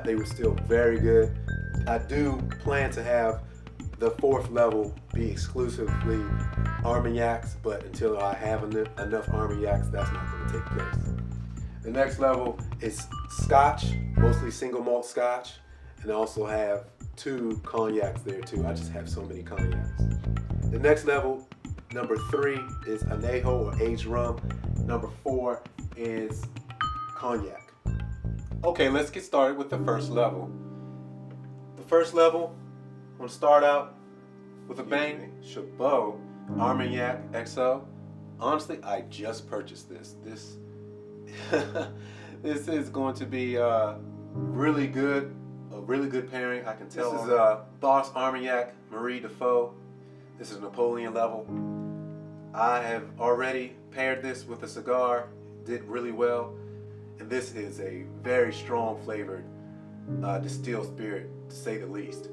they were still very good. I do plan to have the fourth level be exclusively Armagnacs, but until I have enough Armagnacs, that's not going to take place. The next level is Scotch, mostly single malt Scotch, and I also have 2 Cognacs there too. I just have so many Cognacs. The next level, number 3, is Anejo or Aged Rum. Number 4 is Cognac. Okay, let's get started with the first level. The first level, I'm going to start out with a bang. Chabot Armagnac XO. Honestly, I just purchased this. This is going to be really good, a really good pairing. I can tell. This is Boss Armagnac Marie Defoe. This is Napoleon level. I have already paired this with a cigar, did really well, and this is a very strong flavored distilled spirit, to say the least.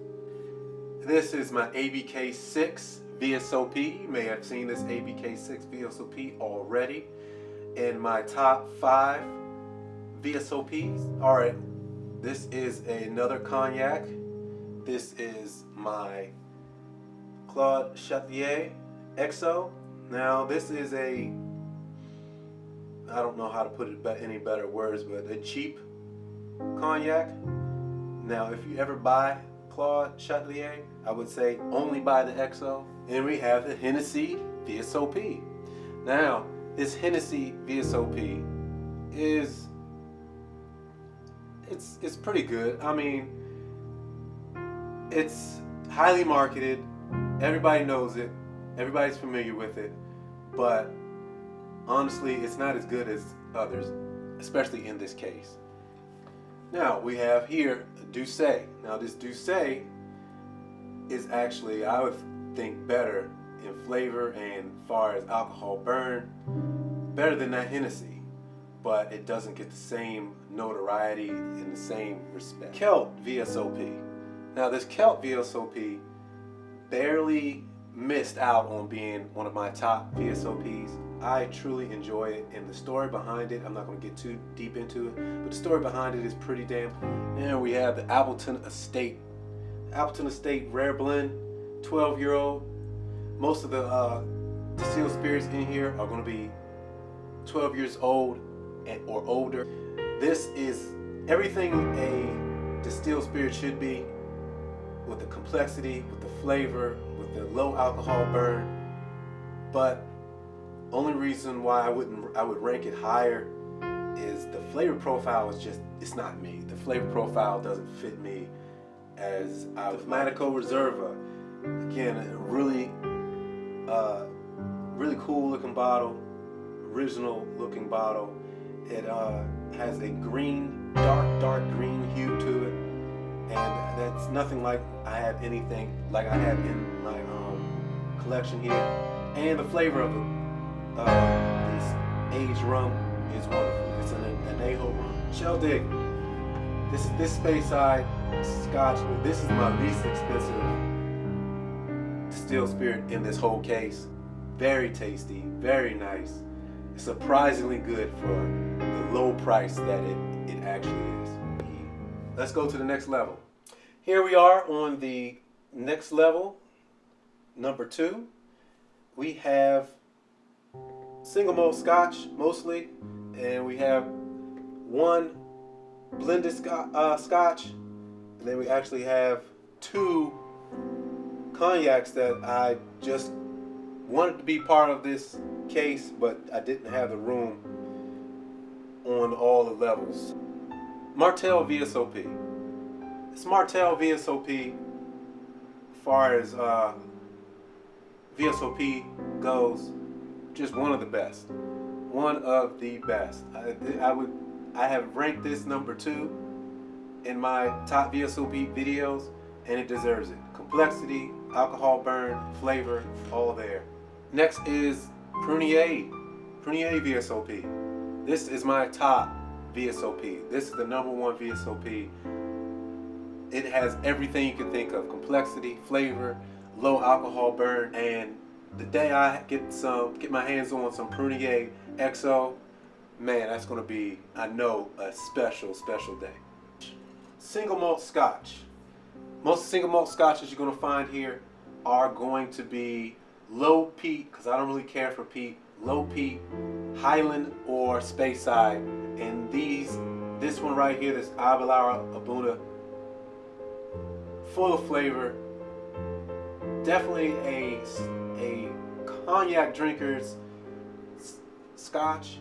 This is my ABK6 VSOP. You may have seen this ABK6 VSOP already in my top 5 VSOPs. Alright, this is another Cognac. This is my Claude Châtelet XO. Now this is I don't know how to put it any better words, but a cheap Cognac. Now if you ever buy Claude Châtelet, I would say only buy the XO. And we have the Hennessy VSOP. Now this Hennessy VSOP is it's pretty good. I mean, it's highly marketed. Everybody knows it. Everybody's familiar with it. But honestly, it's not as good as others, especially in this case. Now we have here Doucet. Now this Doucet is actually, I would think, better in flavor and far as alcohol burn, better than that Hennessy, but it doesn't get the same notoriety in the same respect. Celt VSOP. Now this Celt VSOP barely missed out on being one of my top VSOPs. I truly enjoy it, and the story behind it, I'm not going to get too deep into it, but the story behind it is pretty damn cool. And we have the Appleton Estate. Appleton Estate Rare Blend, 12-year-old. Most of the distilled spirits in here are going to be 12 years old or older. This is everything a distilled spirit should be, with the complexity, with the flavor, with the low alcohol burn. But only reason why I would rank it higher is the flavor profile is just, it's not me. The flavor profile doesn't fit me as Diplomatico Reserva. Again, a really cool looking bottle, original looking bottle. It has a green, dark green hue to it, and that's nothing like I have anything like I have in my collection here. And the flavor of this aged rum is wonderful. It's an Anejo rum. Shell dig. This Speyside Scotch. This is my least expensive distilled spirit in this whole case. Very tasty, very nice. It's surprisingly good for the low price that it actually is. Let's go to the next level. Here we are on the next level, number 2. We have single malt Scotch mostly, and we have 1 blended Scotch, and then we actually have 2 Cognacs that I just wanted to be part of this case, but I didn't have the room on all the levels. Martell VSOP. This Martell VSOP, as far as VSOP goes, just one of the best. One of the best. I have ranked this number 2 in my top VSOP videos, and it deserves it. Complexity, alcohol burn, flavor, all there. Next is Prunier VSOP. This is my top VSOP. This is the number 1 VSOP. It has everything you can think of: complexity, flavor, low alcohol burn. And the day I get my hands on some Prunier XO, man, that's gonna be, I know, a special day. single malt Scotch. Most single malt Scotches you're going to find here are going to be low peat, because I don't really care for peat, low peat, Highland or Speyside. And this one right here, this Aberlour Abuna, full of flavor. Definitely a cognac drinker's Scotch.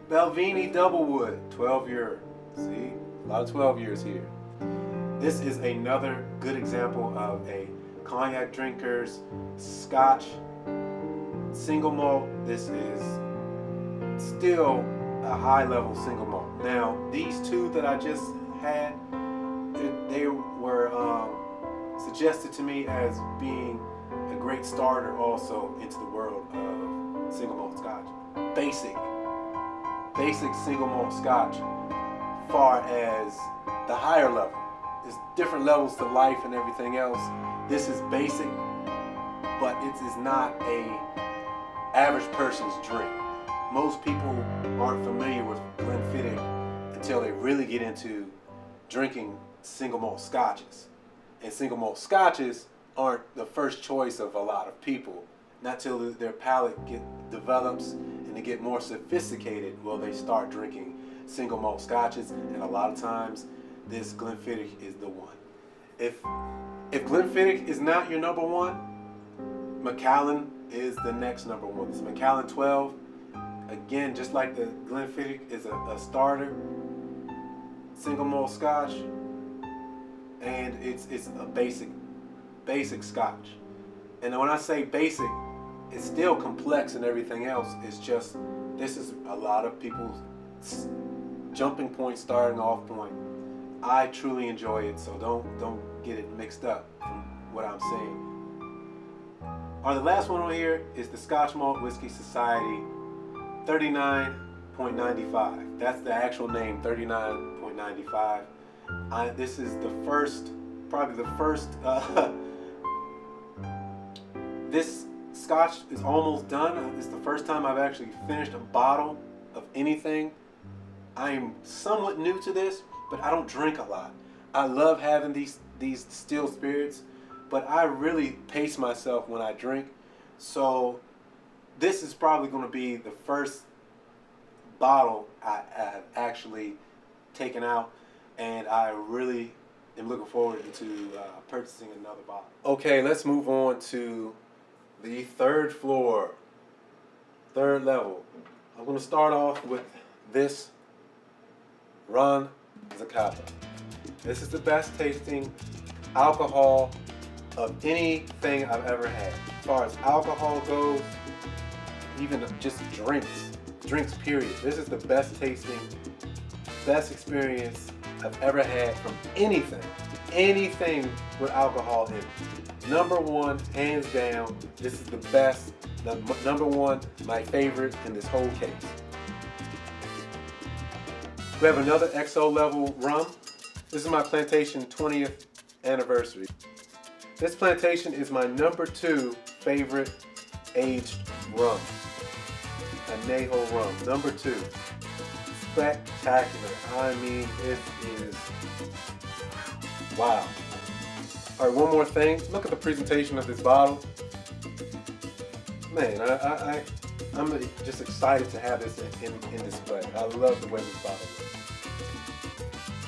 Balvenie Doublewood, 12 year. See, a lot of 12 years here. This is another good example of a cognac drinker's Scotch single malt. This is still a high level single malt. Now, these two that I just had, they were suggested to me as being a great starter also into the world of single malt Scotch. Basic single malt Scotch, far as the higher level. There's different levels to life and everything else. This is basic, but it is not a average person's drink. Most people aren't familiar with Glenfiddich until they really get into drinking single malt Scotches. And single malt Scotches aren't the first choice of a lot of people. Not till their palate develops and they get more sophisticated will they start drinking single malt Scotches, and a lot of times this Glenfiddich is the one. If Glenfiddich is not your number one, Macallan is the next number one. This Macallan 12, again, just like the Glenfiddich, is a starter single malt Scotch, and it's a basic Scotch. And when I say basic, it's still complex and everything else. It's just, this is a lot of people's jumping point, starting off point. I truly enjoy it, so don't get it mixed up from what I'm saying. The last one on here is the Scotch Malt Whisky Society 39.95. That's the actual name, 39.95. This is the first, probably the first, this Scotch is almost done. It's the first time I've actually finished a bottle of anything. I am somewhat new to this, but I don't drink a lot. I love having these distilled spirits, but I really pace myself when I drink. So this is probably going to be the first bottle I've actually taken out, and I really am looking forward to purchasing another bottle. Okay, let's move on to the third floor, third level. I'm going to start off with this Ron Zacapa. This is the best tasting alcohol of anything I've ever had. As far as alcohol goes, even just drinks period. This is the best tasting, best experience I've ever had from anything with alcohol in it. Number one, hands down, this is the best, number one, my favorite in this whole case. We have another XO level rum. This is my Plantation 20th anniversary. This Plantation is my number 2 favorite aged rum. Anejo rum, number 2. Spectacular. I mean, it is wow. All right, one more thing. Look at the presentation of this bottle. Man, I'm just excited to have this in display. I love the way this bottle looks.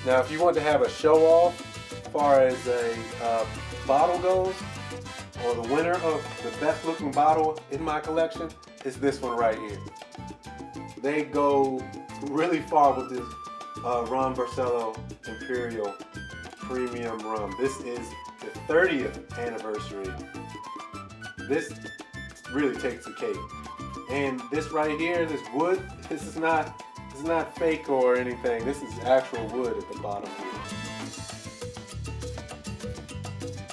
Now, if you want to have a show off as far as a bottle goes, or the winner of the best looking bottle in my collection is this one right here. They go really far with this Ron Bercelo Imperial Premium Rum. This is the 30th anniversary. This really takes the cake. And this right here, this wood, this is not fake or anything. This is actual wood at the bottom here.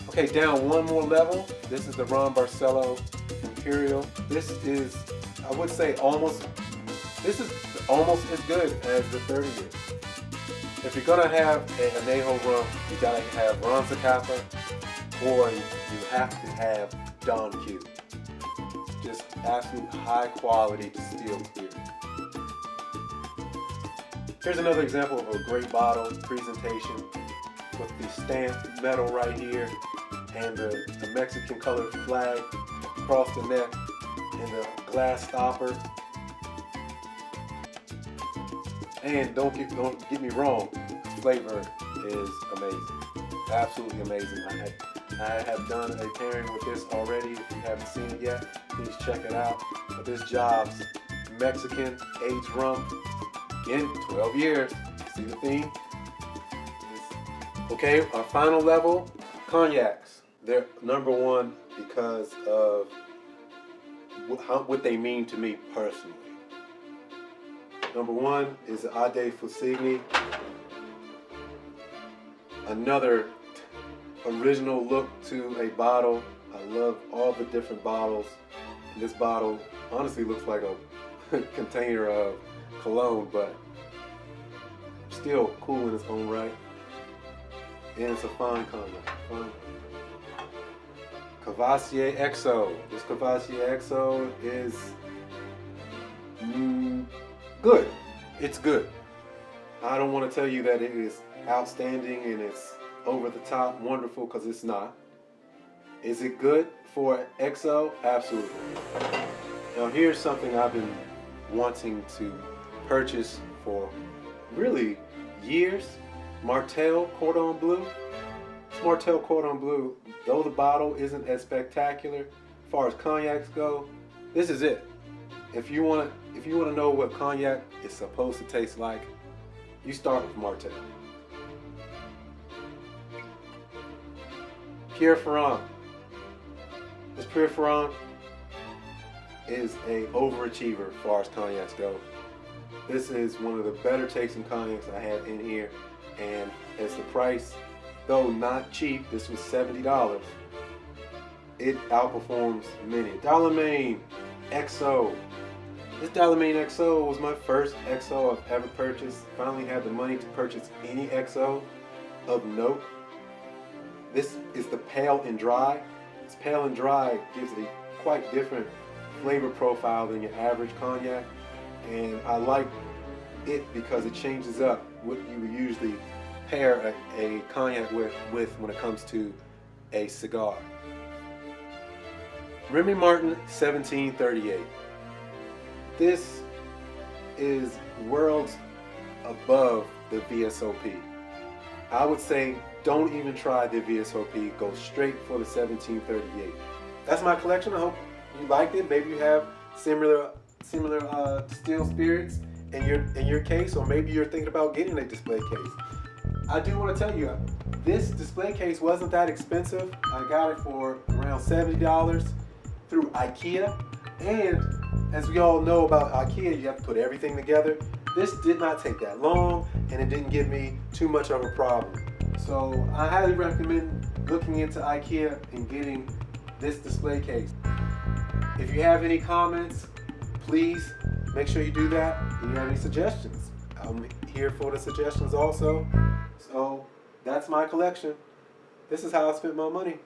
Okay, down one more level. This is the Ron Bercelo Imperial. This is, I would say, this is almost as good as the 30 years. If you're gonna have an Anejo rum, you gotta have Ron Zacapa, or you have to have Don Q. Just absolute high quality distilled spirit. Here's another example of a great bottle presentation with the stamped metal right here, and the Mexican colored flag across the neck, and the glass stopper. And don't get me wrong, the flavor is amazing, absolutely amazing. I have done a pairing with this already. If you haven't seen it yet, please check it out. But this Jobs Mexican aged rum, again, 12 years. See the theme? Okay, our final level, cognacs. They're number one because of what they mean to me personally. Number one is the Ade Fusigny, another original look to a bottle. I love all the different bottles. And this bottle honestly looks like a container of cologne, but still cool in its own right. And it's a fine cognac. Fine. Cavassier XO. This Cavassier XO is good. It's good. I don't want to tell you that it is outstanding and it's over the top wonderful, because it's not. Is it good for XO? Absolutely. Now here's something I've been wanting to purchase for really years. Martell Cordon Bleu. This Martell Cordon Bleu, though the bottle isn't as spectacular as far as cognacs go, this is it. If you want to know what cognac is supposed to taste like, you start with Martell. Pierre Ferrand. This Pierre Ferrand is an overachiever as far as cognacs go. This is one of the better tasting cognacs I have in here, and as the price, though not cheap, this was $70, it outperforms many. Dalemain XO. This Dalemain XO was my first XO I've ever purchased. Finally had the money to purchase any XO of note. This is the Pale and Dry. This Pale and Dry gives a quite different flavor profile than your average cognac, and I like it because it changes up what you would usually pair a cognac with when it comes to a cigar. Remy Martin 1738. This is worlds above the VSOP. I would say don't even try the VSOP, go straight for the 1738. That's my collection. I hope you liked it. Maybe you have similar distilled spirits in your case, or maybe you're thinking about getting a display case. I do want to tell you, this display case wasn't that expensive. I got it for around $70 through IKEA, and as we all know about IKEA, you have to put everything together. This did not take that long, and it didn't give me too much of a problem. So I highly recommend looking into IKEA and getting this display case. If you have any comments, please make sure you do that. If you have any suggestions, I'm here for the suggestions also. So that's my collection. This is how I spent my money.